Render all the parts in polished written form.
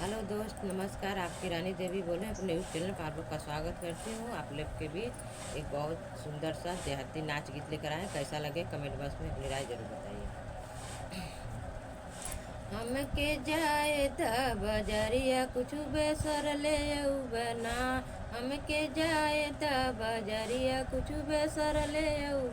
Hello दोस्त, नमस्कार। आपकी रानी देवी बोले अपने न्यूज़ चैनल पर आप लोग का स्वागत करती हूँ। आप लोग के बीच एक बहुत सुंदर सा देहाती नाच गीत लेकर आए। कैसा लगे कमेंट बॉक्स में अपनी राय जरूर बताइए। हमके जाए द बजरिया कुछ बेसर ले बना। हमके जाए द बजरिया कुछ बेसर ले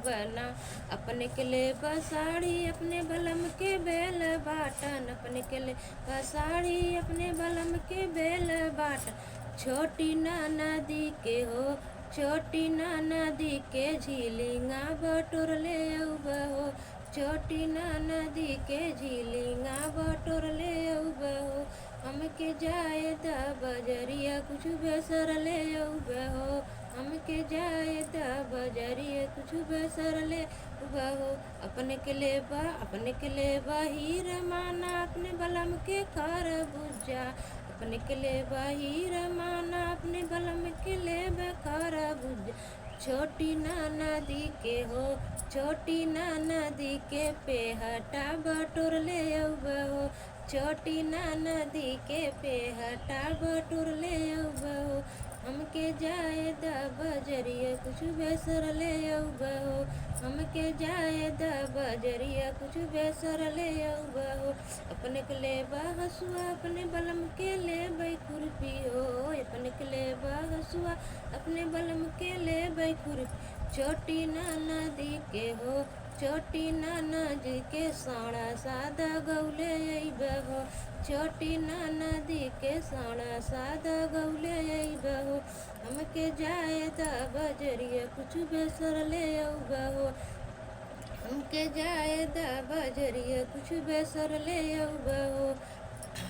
बना। अपने के ले बसाड़ी अपने बलम के बेल बाटन। अपने के ले बसाड़ी अपने बलम के बेल बाटन। छोटी ना नदी के हो, छोटी ना नदी के झीलिंगा बटोर ले हो। छोटी ना नदी के झीलिंगा बटोर ले हो। हमके जाए द बजरिया कुछ बेसर ले हो। हमके जाए द बजरिया कुछ बेसर ले हो। अपने के ले हीर माना अपने बलम के कर बुझा। अपने के ले हीर माना अपने बलम के ले कर बुझा। छोटी ना नदी के हो, छोटी ना नदी के पे हटा बटोर ले हो। छोटी ना नदी के पे हटा बटोर ले हो। हमके जाए द बजरिया कुछ बेसर ले हो। हमके जाए द बजरिया कुछ बेसर ले हो। अपने के ले हसुआ अपने बलम के ले खुरपी हो। अपने के ले हसुआ अपने बलम के ले खुरपी। छोटी ना नदी के हो, छोटी ना नदी के साड़ा सादा गौले हो। छोटी ना नदी के साड़ा सादा गौले हो। हमके जाए द बजरिया कुछ बेसर ले हो। हमके जाए द बजरिया कुछ बेसर ले हो।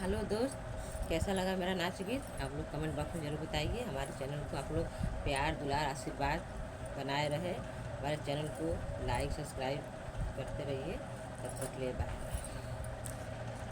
हेलो दोस्त, कैसा लगा मेरा नाच गीत आप लोग कमेंट बॉक्स में जरूर बताइए। हमारे चैनल को आप लोग प्यार दुलार आशीर्वाद बनाए रहे। हमारे चैनल को लाइक सब्सक्राइब करते रहिए। तब तक ले बाय।